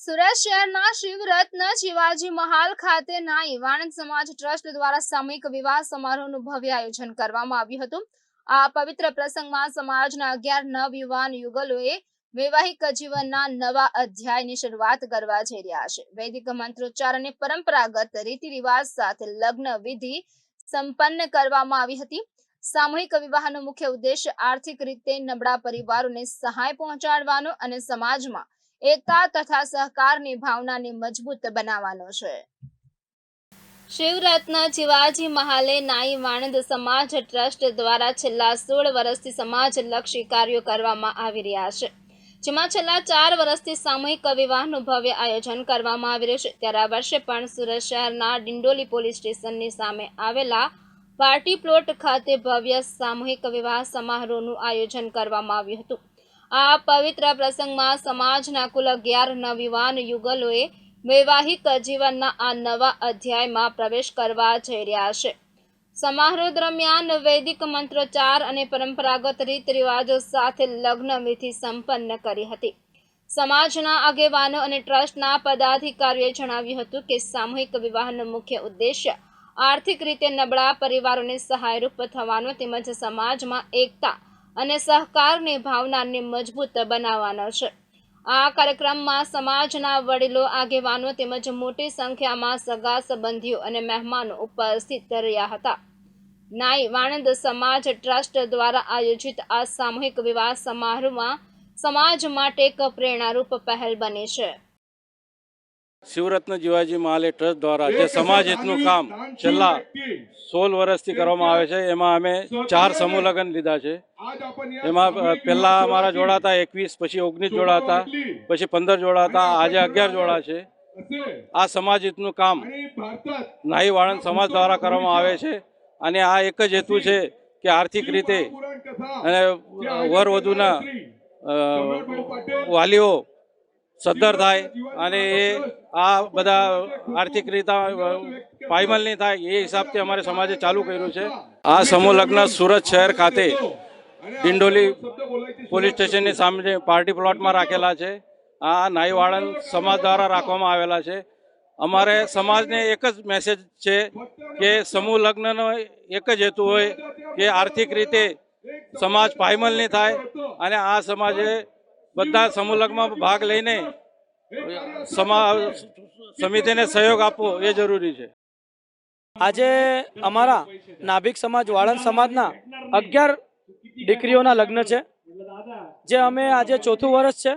સુરત શહેરના શિવરત્ન શિવાજી મહાલ ખાતે નાઈ વાણંદ સમાજ ટ્રસ્ટ દ્વારા સામૂહિક વિવાહ સમારોહનું ભવ્ય આયોજન કરવામાં આવ્યું હતું। આ પવિત્ર પ્રસંગમાં સમાજના 11 નવયુવાન યુગલોએ વૈવાહિક જીવનના નવા અધ્યાયની શરૂઆત કરવા જઈ રહ્યા છે। વૈદિક મંત્રોચ્ચાર અને પરંપરાગત રીતિ રિવાજ સાથે લગ્ન વિધિ સંપન્ન કરવામાં આવી હતી। સામૂહિક વિવાહનો મુખ્ય ઉદ્દેશ આર્થિક રીતે નબળા પરિવારોને સહાય પહોંચાડવાનો અને સમાજમાં એકતા તથા સહકારની ભાવનાને મજબૂત બનાવવાનો છે। શિવરત્ન શિવાજી મહાલે નાઈ વાણંદ સમાજ ટ્રસ્ટ દ્વારા છેલ્લા 16 વર્ષથી સમાજલક્ષી કાર્યો કરવામાં આવી રહ્યા છે, જેમાં છેલ્લા 4 વર્ષથી સામૂહિક વિવાહનું ભવ્ય આયોજન કરવામાં આવી રહ્યું છે। ત્યારે આ વર્ષે પણ સુરત શહેરના ડિંડોલી પોલીસ સ્ટેશનની સામે આવેલા પાર્ટી પ્લોટ ખાતે ભવ્ય સામૂહિક વિવાહ સમારોહનું આયોજન કરવામાં આવ્યું હતું। આ પવિત્ર પ્રસંગમાં સમાજના કુલ 11 નવયુવાન યુગલોએ વૈવાહિક જીવનના આ નવા અધ્યાયમાં પ્રવેશ કરવા જઈ રહ્યા છે। સમારોહ દરમિયાન વૈદિક મંત્રોચ્ચાર અને પરંપરાગત રીત રિવાજો સાથે લગ્ન વિધિ સંપન્ન કરી હતી। સમાજના આગેવાનો અને ટ્રસ્ટના પદાધિકારીઓએ જણાવ્યું હતું કે સામૂહિક વિવાહનો મુખ્ય ઉદ્દેશ્ય આર્થિક રીતે નબળા પરિવારોને સહાયરૂપ થવાનો તેમજ સમાજમાં એકતા અને સહકારની ભાવનાને મજબૂત બનાવવાનો છે। આ કાર્યક્રમમાં સમાજના વડીલો, આગેવાનો તેમજ મોટી સંખ્યામાં સગા સંબંધીઓ અને મહેમાનો ઉપસ્થિત રહ્યા હતા। નાઈ વાણંદ સમાજ ટ્રસ્ટ દ્વારા આયોજિત આ સામૂહિક વિવાહ સમારોહમાં સમાજ માટે એક પ્રેરણારૂપ પહેલ બની છે। શિવરત્ન શિવાજી મહાલ ટ્રસ્ટ દ્વારા જે સમાજ હિતનું કામ છેલ્લા 16 વર્ષથી કરવામાં આવે છે, એમાં અમે 4 સમૂહ લગ્ન લીધા છે। એમાં પહેલા અમારા જોડા હતા 21, પછી 19 જોડા હતા, પછી 15 જોડા હતા, આજે 11 જોડા છે। આ સમાજ હિતનું કામ નાઈ વાણંદ સમાજ દ્વારા કરવામાં આવે છે અને આ એક જ હેતુ છે કે આર્થિક રીતે અને વર વધુના વાલીઓ સદ્ધર થાય અને એ આ બધા આર્થિક રીતે પાયમાલ નહીં થાય એ હિસાબથી અમારે સમાજે ચાલુ કર્યું છે। આ સમૂહ લગ્ન સુરત શહેર ખાતે ડિંડોલી પોલીસ સ્ટેશનની સામે પાર્ટી પ્લોટમાં રાખેલા છે। આ નાઈ વાણંદ સમાજ દ્વારા રાખવામાં આવેલા છે। અમારે સમાજને એક જ મેસેજ છે કે સમૂહ લગ્નનો એક જ હેતુ હોય કે આર્થિક રીતે સમાજ પાયમાલ નહીં થાય અને આ સમાજે બધા સમૂહ લગ્નમાં ભાગ લઈને સમિતિને સહયોગ આપવો એ જરૂરી છે। આજે અમારા નાભિક સમાજ વાળંદ સમાજના 11 દીકરીઓના લગ્ન છે, જે અમે આજે 4થું વર્ષ છે।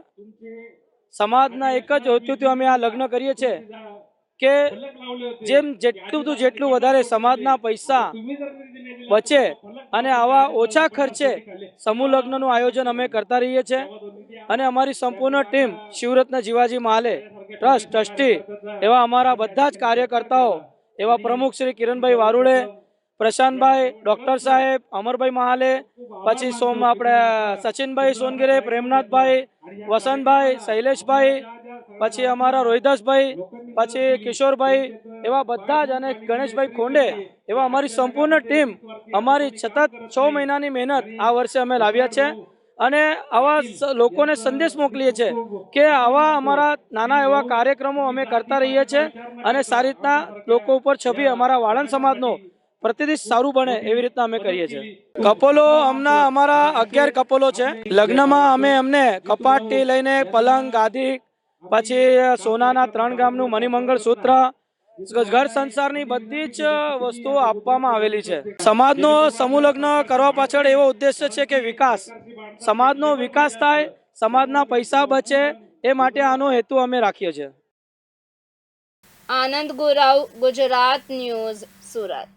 સમાજના એક જ હેતુથી અમે આ લગ્ન કરીએ છીએ કે જેટલું વધારે સમાજના પૈસા બચે અને આવા ઓછા ખર્ચે સમૂહ લગ્નનું આયોજન અમે કરતા રહીએ છીએ। અને અમારી સંપૂર્ણ ટીમ શિવરત્ન શિવાજી મહાલે ટ્રસ્ટ ટ્રસ્ટી એવા અમારા બધા જ કાર્યકર્તાઓ એવા પ્રમુખ શ્રી કિરણભાઈ વારુડે, પ્રશાંતભાઈ, ડૉક્ટર સાહેબ, અમરભાઈ મહાલે, પછી સચિનભાઈ સોનગીરે, પ્રેમનાથભાઈ, વસંતભાઈ, શૈલેષભાઈ, પછી અમારા રોહિદાસભાઈ, પછી કિશોરભાઈ, એવા બધા જ અને ગણેશભાઈ ખોંડે એવા અમારી સંપૂર્ણ ટીમ અમારી સતત 6 મહિનાની મહેનત આ વર્ષે અમે લાવ્યા છે અને આવા લોકોને સંદેશ મોકલીએ છીએ કે આવા અમારા નાના એવા કાર્યક્રમો અમે કરતા રહીએ છીએ અને સારી રીતના લોકો ઉપર છબી અમારા વાળંદ સમાજનો પ્રતિદિન સારું બને એવી રીતના અમે કરીએ છીએ। કપલો અમારા 11 કપલો છે। લગ્નમાં અમે એમને કપાટથી લઈને પલંગ, ગાદી, પછી સોનાના 3 ગ્રામનું મણિમંગળ સૂત્ર, ઘર સંસારની બધી જ વસ્તુઓ આપવામાં આવેલી છે। સમાજનો સમૂહ લગ્ન કરવા પાછળ એવો ઉદ્દેશ્ય છે કે વિકાસ, સમાજનો વિકાસ થાય, સમાજના પૈસા બચે એ માટે આનો હેતુ અમે રાખીએ છીએ। આનંદ ગોરાવ, ગુજરાત ન્યૂઝ, સુરત।